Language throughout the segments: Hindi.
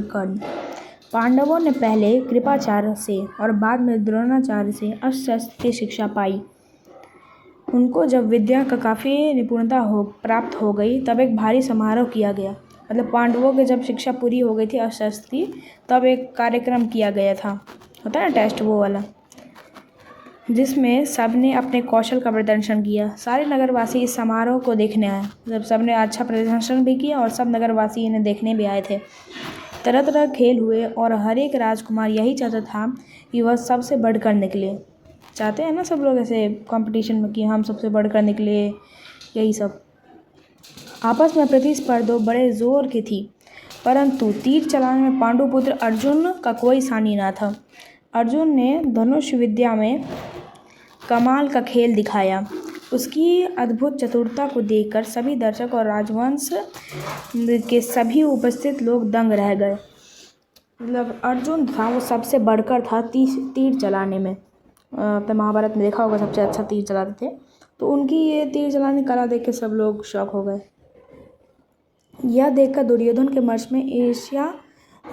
कर्ण। पांडवों ने पहले कृपाचार्य से और बाद में द्रोणाचार्य से अस्त्र की शिक्षा पाई। उनको जब विद्या का काफ़ी निपुणता प्राप्त हो गई तब एक भारी समारोह किया गया। मतलब पांडवों की जब शिक्षा पूरी हो गई थी अस्त्र की, तब एक कार्यक्रम किया गया था, होता है ना टेस्ट वो वाला, जिसमें सबने अपने कौशल का प्रदर्शन किया। सारे नगरवासी इस समारोह को देखने आए। मतलब सबने अच्छा प्रदर्शन भी किया और सब नगरवासी इन्हें देखने भी आए थे। तरह तरह खेल हुए और हर एक राजकुमार यही चाहता था कि वह सबसे बढ़कर निकले। चाहते हैं ना सब लोग ऐसे कंपटीशन में कि हम सबसे बढ़कर निकले, यही सब। आपस में प्रतिस्पर्धा बड़े जोर की थी, परंतु तीर चलाने में पांडुपुत्र अर्जुन का कोई सानी न था। अर्जुन ने धनुष विद्या में कमाल का खेल दिखाया। उसकी अद्भुत चतुरता को देखकर सभी दर्शक और राजवंश के सभी उपस्थित लोग दंग रह गए। मतलब अर्जुन था वो सबसे बढ़कर था तीर चलाने में। तो महाभारत में देखा होगा सबसे अच्छा तीर चलाते थे, तो उनकी ये तीर चलाने की कला देख के सब लोग शॉक हो गए। यह देखकर दुर्योधन के मन में ईर्ष्या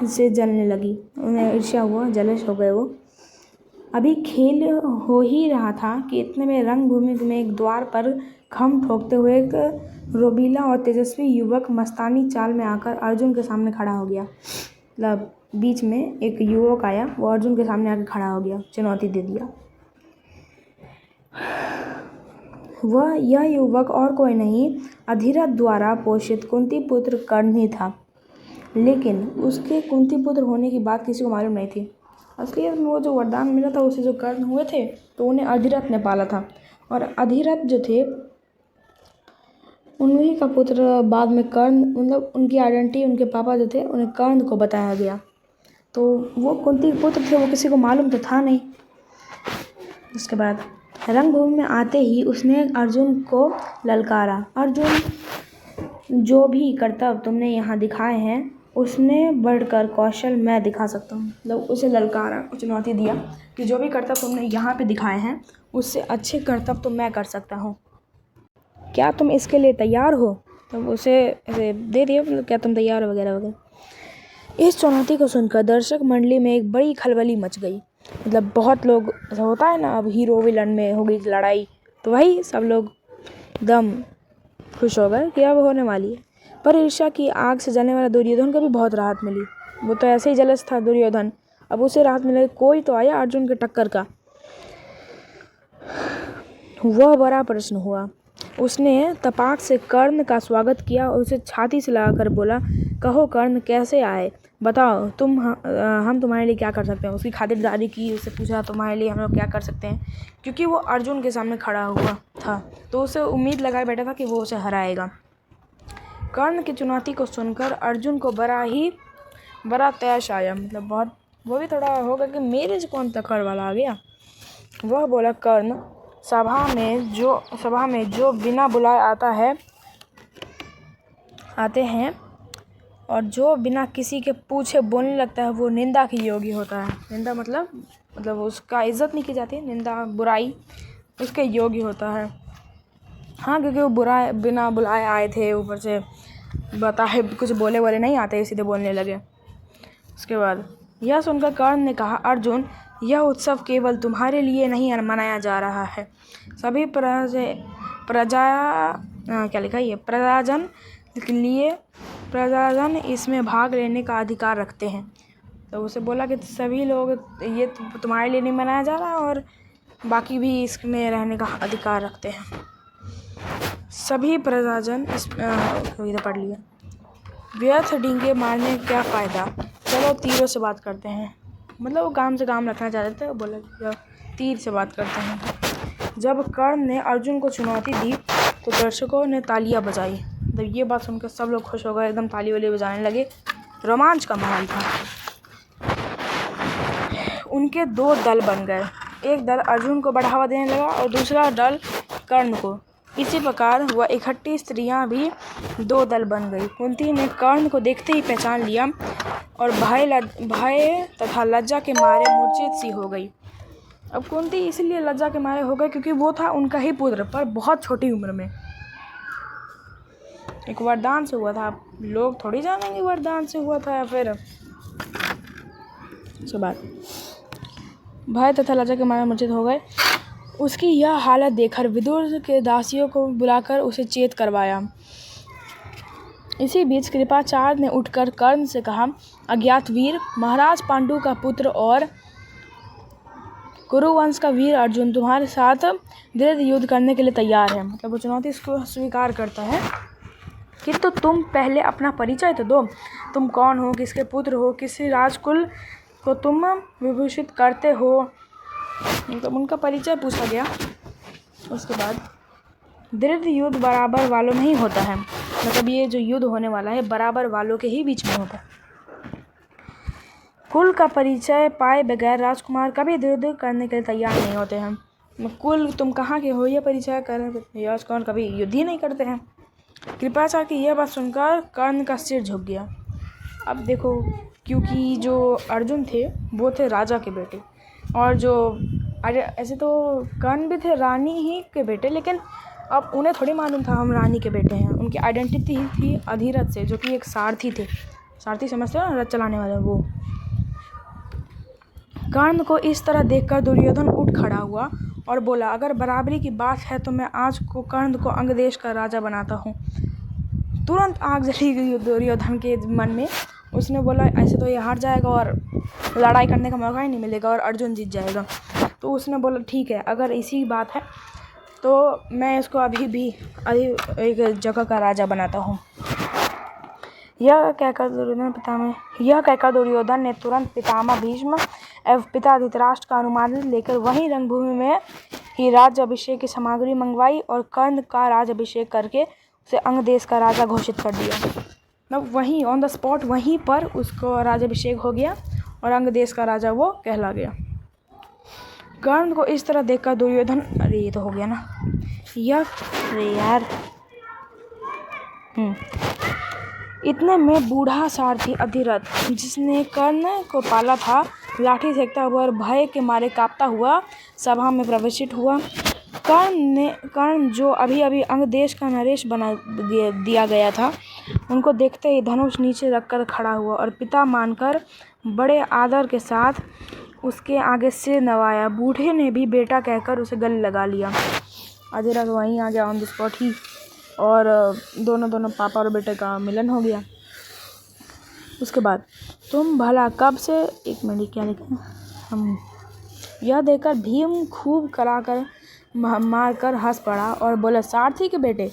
से जलने लगी। उन्हें ईर्ष्या हुआ, जलस हो गए वो। अभी खेल हो ही रहा था कि इतने में रंगभूमि में एक द्वार पर खम ठोकते हुए एक रोबीला और तेजस्वी युवक मस्तानी चाल में आकर अर्जुन के सामने खड़ा हो गया। मतलब बीच में एक युवक आया, वो अर्जुन के सामने आकर खड़ा हो गया, चुनौती दे दिया। यह युवक और कोई नहीं, अधिरथ द्वारा पोषित कुंती पुत्र कर्ण ही था। लेकिन उसके कुंती पुत्र होने की बात किसी को मालूम नहीं थी। असलियत में वो जो वरदान मिला था उसे जो कर्ण हुए थे, तो उन्हें अधिरथ ने पाला था। और अधिरथ जो थे उन्हीं का पुत्र बाद में कर्ण, मतलब उनकी आइडेंटिटी उनके पापा जो थे उन्हें कर्ण को बताया गया। तो वो कुंती पुत्र थे, वो किसी को मालूम तो था नहीं। उसके बाद रंगभूमि में आते ही उसने अर्जुन को ललकारा। अर्जुन, जो भी कर्तव्य तुमने यहाँ दिखाए हैं उसने बढ़कर कौशल मैं दिखा सकता हूँ। मतलब उसे ललकारा, चुनौती दिया कि जो भी कर्तव्य तुमने यहाँ पे दिखाए हैं उससे अच्छे कर्तव्य तो मैं कर सकता हूँ, क्या तुम इसके लिए तैयार हो? तो उसे ऐसे दे दिया, मतलब क्या तुम तैयार हो वगैरह वगैरह। इस चुनौती को सुनकर दर्शक मंडली में एक बड़ी खलबली मच गई। मतलब बहुत लोग, ऐसा होता है ना, अब हीरो विलन में हो गई लड़ाई, तो वही सब लोग एकदम खुश हो गए कि अब होने वाली है। पर ईर्ष्या की आग से जलने वाला दुर्योधन को भी बहुत राहत मिली। वो तो ऐसे ही जलस था दुर्योधन, अब उसे राहत मिले। कोई तो आया अर्जुन के टक्कर का। वह बड़ा प्रश्न हुआ। उसने तपाक से कर्ण का स्वागत किया और उसे छाती से लगाकर बोला, कहो कर्ण, कैसे आए? बताओ हम तुम्हारे लिए क्या कर सकते हैं? उसकी खातिरदारी की, उससे पूछा तुम्हारे लिए हम लोग क्या कर सकते हैं, क्योंकि वो अर्जुन के सामने खड़ा हुआ था तो उसे उम्मीद लगाए बैठा था कि वो उसे हराएगा। कर्ण की चुनौती को सुनकर अर्जुन को बड़ा तैश आया। मतलब बहुत, वो भी थोड़ा होगा कि मेरे से कौन टक्कर वाला आ गया। वह बोला, कर्ण, सभा में जो बिना बुलाए आते हैं और जो बिना किसी के पूछे बोलने लगता है वो निंदा की योग्य होता है। निंदा मतलब उसका इज्जत नहीं की जाती, निंदा बुराई उसके योग्य होता है। हाँ, क्योंकि वो बिना बुलाए आए थे, ऊपर से बताए कुछ बोले नहीं आते, सीधे बोलने लगे। उसके बाद यह सुनकर कर्ण ने कहा, अर्जुन, यह उत्सव केवल तुम्हारे लिए नहीं मनाया जा रहा है, सभी प्रजाजन इसमें भाग लेने का अधिकार रखते हैं। तो उसे बोला कि सभी लोग, ये तुम्हारे लिए नहीं मनाया जा रहा और बाकी भी इसमें रहने का अधिकार रखते हैं। सभी प्रजाजन इधर पढ़ लिया। व्यर्थ डींगे मारने क्या फ़ायदा, चलो तीरों से बात करते हैं। मतलब वो काम से काम रखना चाहते थे, बोला तीर से बात करते हैं। जब कर्ण ने अर्जुन को चुनौती दी तो दर्शकों ने तालियां बजाई। जब ये बात सुनकर सब लोग खुश हो गए, एकदम ताली वाली बजाने लगे। रोमांच का माहौल था। उनके दो दल बन गए, एक दल अर्जुन को बढ़ावा देने लगा और दूसरा दल कर्ण को। इसी प्रकार वह इकट्ठी स्त्रियां भी दो दल बन गई। कुंती ने कर्ण को देखते ही पहचान लिया और भय तथा लज्जा के मारे मूर्छित सी हो गई। अब कुंती इसलिए लज्जा के मारे हो गए क्योंकि वो था उनका ही पुत्र, पर बहुत छोटी उम्र में। एक वरदान से हुआ था, लोग थोड़ी जानेंगे वरदान से हुआ था या फिर उसके बाद भय तथा लज्जा के मारे मूर्छित हो गए। उसकी यह हालत देखकर विदुर के दासियों को बुलाकर उसे चेत करवाया। इसी बीच कृपाचार्य ने उठकर कर्ण से कहा, अज्ञात वीर, महाराज पांडु का पुत्र और कुरुवंश का वीर अर्जुन तुम्हारे साथ दृढ़ युद्ध करने के लिए तैयार है। मतलब वो चुनौती इसको स्वीकार करता है कि तो तुम पहले अपना परिचय तो दो, तुम कौन हो, किसके पुत्र हो, किसी राजकुल को तुम विभूषित करते हो। मतलब उनका परिचय पूछा गया। उसके बाद दृढ़ युद्ध बराबर वालों में ही होता है। मतलब ये जो युद्ध होने वाला है बराबर वालों के ही बीच में होता है। कुल का परिचय पाए बगैर राजकुमार कभी युद्ध करने के लिए तैयार नहीं होते हैं। कुल तुम कहाँ के हो, ये परिचय करें, राजकुमार कभी युद्ध ही नहीं करते हैं। कृपाचार्य की यह बात सुनकर कर्ण का सिर झुक गया। अब देखो, क्योंकि जो अर्जुन थे वो थे राजा के बेटे, और जो ऐसे तो कर्ण भी थे रानी ही के बेटे, लेकिन अब उन्हें थोड़ी मालूम था हम रानी के बेटे हैं। उनकी आइडेंटिटी थी अधिरथ से, जो कि एक सारथी थे। सारथी समझते हो ना, रथ चलाने वाला। वो कर्ण को इस तरह देखकर दुर्योधन उठ खड़ा हुआ और बोला, अगर बराबरी की बात है तो मैं आज को कर्ण को अंग देश का राजा बनाता हूँ। तुरंत आग जली गई दुर्योधन के मन में। उसने बोला, ऐसे तो ये हार जाएगा और लड़ाई करने का मौका ही नहीं मिलेगा और अर्जुन जीत जाएगा। तो उसने बोला, ठीक है, अगर इसी बात है तो मैं इसको अभी एक जगह का राजा बनाता हूँ। यह कहकर दुर्योधन ने तुरंत पितामह भीष्म एवं पिता धृतराष्ट्र का अनुमोदन लेकर वहीं रंगभूमि में ही राज्य अभिषेक की सामग्री मंगवाई और कर्ण का राज्य अभिषेक करके उसे अंग देश का राजा घोषित कर दिया। मतलब वहीं ऑन द स्पॉट वहीं पर उसको राज्याभिषेक हो गया और अंग देश का राजा वो कहला गया। कर्ण को इस तरह देखकर दुर्योधन, अरे ये तो हो गया ना, अरे यार, इतने में बूढ़ा सारथी अधिरथ, जिसने कर्ण को पाला था, लाठी फेंकता हुआ और भय के मारे कांपता हुआ सभा में प्रवेशित हुआ। कर्ण जो अभी अभी अंग देश का नरेश बना दिया गया था, उनको देखते ही धनुष नीचे रखकर खड़ा हुआ और पिता मानकर बड़े आदर के साथ उसके आगे सिर नवाया। बूढ़े ने भी बेटा कहकर उसे गले लगा लिया। अधिरथ वहीं आ गया ऑन द स्पॉट ही, और दोनों पापा और बेटे का मिलन हो गया। उसके बाद, तुम भला कब से, एक मिनट क्या लिखा हम, यह देखकर भीम खूब कराकर मारकर हंस पड़ा और बोला, सारथी के बेटे,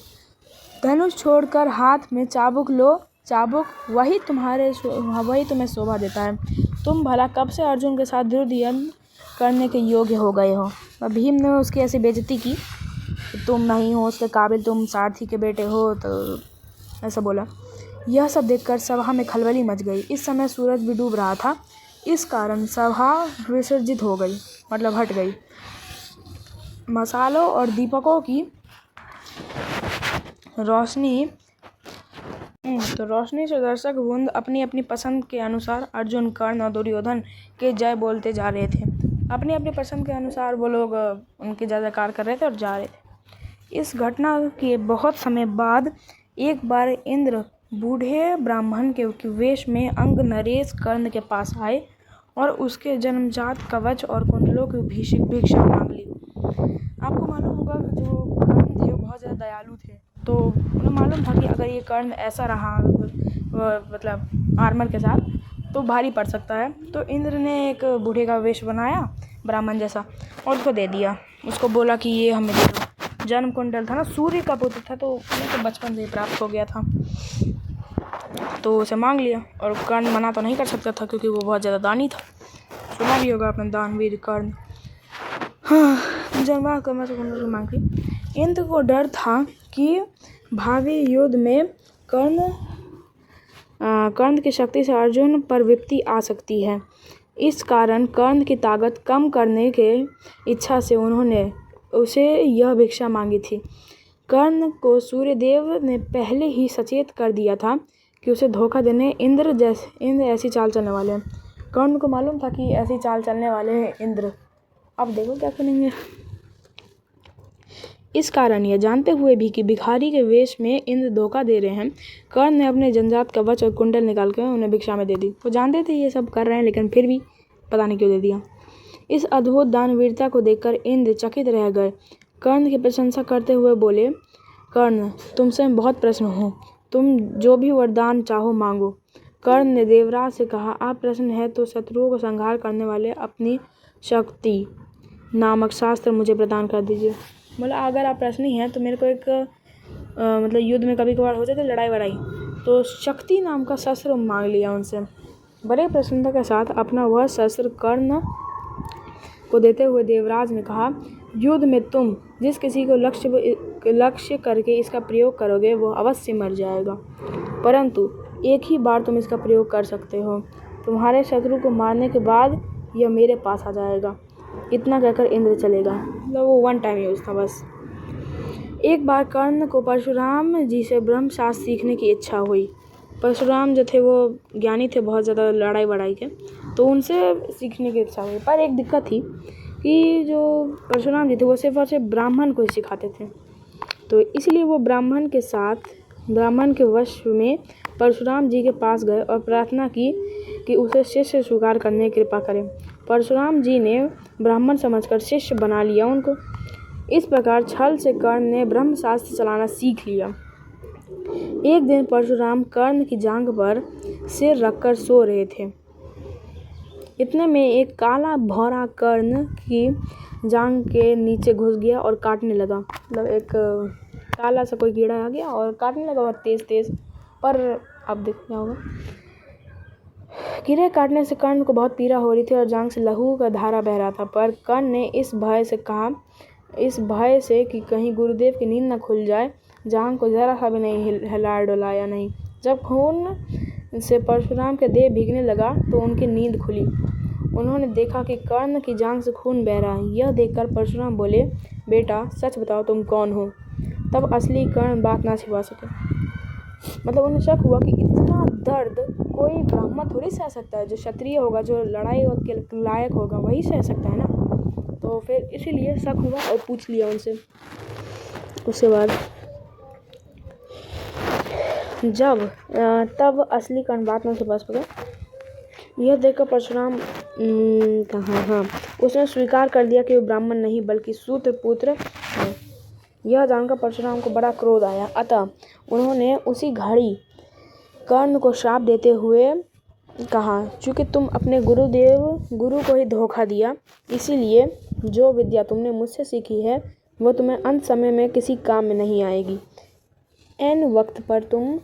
धनुष छोड़कर हाथ में चाबुक लो। चाबुक वही तुम्हें शोभा देता है। तुम भला कब से अर्जुन के साथ युद्ध करने के योग्य हो गए हो। और भीम ने उसकी ऐसी बेइज्जती की, तुम नहीं हो उसके काबिल, तुम सारथी के बेटे हो, तो ऐसा बोला। यह सब देखकर सभा में खलबली मच गई। इस समय सूरज भी डूब रहा था, इस कारण सभा विसर्जित हो गई, मतलब हट गई। मसालों और दीपकों की रोशनी से दर्शक वृंद अपनी अपनी पसंद के अनुसार अर्जुन, कर्ण और दुर्योधन के जय बोलते जा रहे थे। अपनी अपनी पसंद के अनुसार वो लोग उनकी जय जयकार कर रहे थे और जा रहे थे। इस घटना के बहुत समय बाद एक बार इंद्र बूढ़े ब्राह्मण के वेश में अंग नरेश कर्ण के पास आए और उसके जन्मजात कवच और कुंडलों की भिक्षा मांग ली। आपको मालूम होगा जो कर्ण थे वो बहुत ज़्यादा दयालु थे, तो उन्हें मालूम था कि अगर ये कर्ण ऐसा रहा मतलब आर्मर के साथ तो भारी पड़ सकता है। तो इंद्र ने एक बूढ़े का वेश बनाया ब्राह्मण जैसा और उसको दे दिया। उसको बोला कि ये हमें दे दो। जन्म कुंडल था ना, सूर्य का पुत्र था, तो उन्हें तो बचपन से ही प्राप्त हो गया था, तो उसे मांग लिया। और कर्ण मना तो नहीं कर सकता था क्योंकि वो बहुत ज़्यादा दानी था। सुना भी होगा अपना दानवीर कर्ण। हाँ, जन्मा कर्म से कुंडल मांग ली। इंद्र को डर था कि भावी युद्ध में कर्ण की शक्ति से अर्जुन पर विपत्ति आ सकती है। इस कारण कर्ण की ताकत कम करने के इच्छा से उन्होंने उसे यह भिक्षा मांगी थी। कर्ण को सूर्यदेव ने पहले ही सचेत कर दिया था कि उसे धोखा देने इंद्र ऐसी चाल चलने वाले हैं। कर्ण को मालूम था कि ऐसी चाल चलने वाले हैं इंद्र। अब देखो क्या करेंगे। इस कारण यह जानते हुए भी कि भिखारी के वेश में इंद्र धोखा दे रहे हैं, कर्ण ने अपने जन्मजात कवच और कुंडल निकाल कर उन्हें भिक्षा में दे दी। वो जानते थे ये सब कर रहे हैं, लेकिन फिर भी पता नहीं क्यों दे दिया। इस अद्भुत दानवीरता को देखकर इंद्र चकित रह गए। कर्ण की प्रशंसा करते हुए बोले, कर्ण, तुमसे मैं बहुत प्रसन्न हूँ, तुम जो भी वरदान चाहो मांगो। कर्ण ने देवराज से कहा, आप प्रसन्न हैं तो शत्रुओं को संहार करने वाले अपनी शक्ति नामक शास्त्र मुझे प्रदान कर दीजिए। बोला, अगर आप प्रसन्न ही हैं तो मेरे को एक मतलब युद्ध में कभी कभार हो जाती लड़ाई वड़ाई, तो शक्ति नाम का शस्त्र मांग लिया उनसे। बड़े प्रसन्नता के साथ अपना वह शस्त्र कर्ण को देते हुए देवराज ने कहा, युद्ध में तुम जिस किसी को लक्ष्य करके इसका प्रयोग करोगे वो अवश्य मर जाएगा, परंतु एक ही बार तुम इसका प्रयोग कर सकते हो। तुम्हारे शत्रु को मारने के बाद यह मेरे पास आ जाएगा। इतना कहकर इंद्र चलेगा। मतलब वो वन टाइम यूज था बस। एक बार कर्ण को परशुराम जी से ब्रह्मशास्त्र सीखने की इच्छा हुई। परशुराम जो थे वो ज्ञानी थे बहुत ज़्यादा लड़ाई वड़ाई के, तो उनसे सीखने की इच्छा हुई। पर एक दिक्कत थी कि जो परशुराम जी थे वो सिर्फ और सिर्फ ब्राह्मण को ही सिखाते थे, तो इसलिए वो ब्राह्मण के वश में परशुराम जी के पास गए और प्रार्थना की कि उसे शिष्य स्वीकार करने की कृपा करें। परशुराम जी ने ब्राह्मण समझकर शिष्य बना लिया उनको। इस प्रकार छल से कर्ण ने ब्रह्मशास्त्र चलाना सीख लिया। एक दिन परशुराम कर्ण की जांघ पर सिर रखकर सो रहे थे। इतने में एक काला भौरा कर्ण की जांघ के नीचे घुस गया और काटने लगा। मतलब एक काला सा कोई कीड़ा आ गया और काटने लगा बहुत तेज। पर अब देखना होगा, कीड़े काटने से कर्ण को बहुत पीड़ा हो रही थी और जांघ से लहू का धारा बह रहा था। पर कर्ण ने इस भय से कि कहीं गुरुदेव की नींद न खुल जाए, जांघ को जरा सा भी नहीं हिलाया डुलाया नहीं। जब खून से परशुराम के देह भीगने लगा तो उनकी नींद खुली। उन्होंने देखा कि कर्ण की जांघ से खून बह रहा है। यह देखकर परशुराम बोले, बेटा सच बताओ तुम कौन हो। तब असली कर्ण बात ना छिपा सके। मतलब उन्हें शक हुआ कि इतना दर्द कोई ब्राह्मण थोड़ी सह सकता है। जो क्षत्रिय होगा, जो लड़ाई के लायक होगा, वही सह सकता है ना। तो फिर इसीलिए शक हुआ और पूछ लिया उनसे। उसके बाद तब असली कर्ण बात न छिपा सके। यह देखकर परशुराम उसने स्वीकार कर दिया कि वो ब्राह्मण नहीं बल्कि शूद्र पुत्र है। यह जानकर परशुराम को बड़ा क्रोध आया। अतः उन्होंने उसी घड़ी कर्ण को श्राप देते हुए कहा, चूँकि तुम अपने गुरु को ही धोखा दिया, इसीलिए जो विद्या तुमने मुझसे सीखी है वो तुम्हें अंत समय में किसी काम में नहीं आएगी। ऐन वक्त पर तुम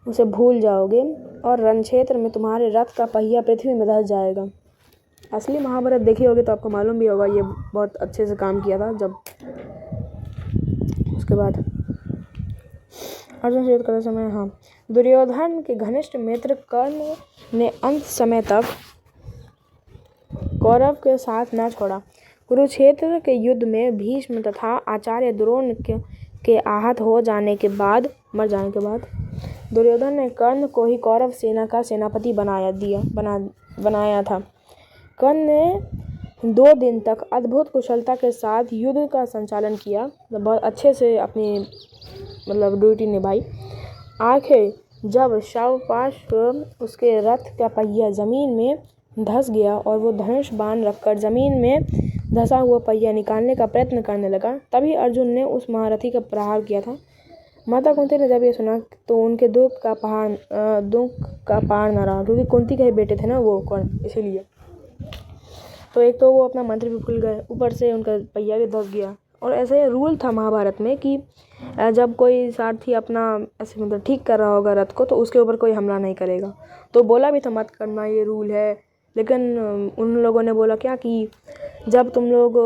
उसे भूल जाओगे और रणक्षेत्र में तुम्हारे रथ का पहिया पृथ्वी में धंस जाएगा। असली महाभारत देखी होगी तो आपको मालूम भी होगा ये बहुत अच्छे से काम किया था। जब उसके बाद अर्जुन से युद्ध करते समय दुर्योधन के घनिष्ठ मित्र कर्ण ने अंत समय तक कौरव के साथ न छोड़ा। कुरुक्षेत्र के युद्ध में भीष्म तथा आचार्य द्रोण के आहत हो जाने के बाद दुर्योधन ने कर्ण को ही कौरव सेना का सेनापति बनाया था। कर्ण ने 2 दिन तक अद्भुत कुशलता के साथ युद्ध का संचालन किया, बहुत अच्छे से अपनी ड्यूटी निभाई। आखिर जब शावपाश उसके रथ का पहिया जमीन में धंस गया और वो धनुष बाण रखकर जमीन में धंसा हुआ पहिया निकालने का प्रयत्न करने लगा, तभी अर्जुन ने उस महारथी का प्रहार किया था। माता कुंती ने जब ये सुना तो उनके दुख का पार न रहा, क्योंकि कुंती के बेटे थे ना वो कर्ण, इसीलिए। तो एक तो वो अपना मंत्र भी भूल गए, ऊपर से उनका पहिया भी धंस गया। और ऐसा ही रूल था महाभारत में कि जब कोई सारथी अपना ऐसे ठीक कर रहा होगा रथ को, तो उसके ऊपर कोई हमला नहीं करेगा। तो बोला भी था मत करना, ये रूल है। लेकिन उन लोगों ने बोला क्या कि जब तुम लोग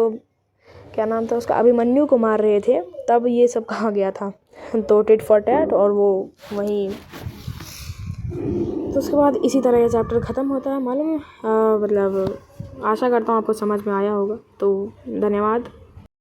क्या नाम था उसका, अभिमन्यु को मार रहे थे, तब ये सब कहा गया था। तो टिट फॉर टैट, और वो वहीं। तो उसके बाद इसी तरह ये चैप्टर ख़त्म होता है। मालूम आशा करता हूँ आपको समझ में आया होगा। तो धन्यवाद।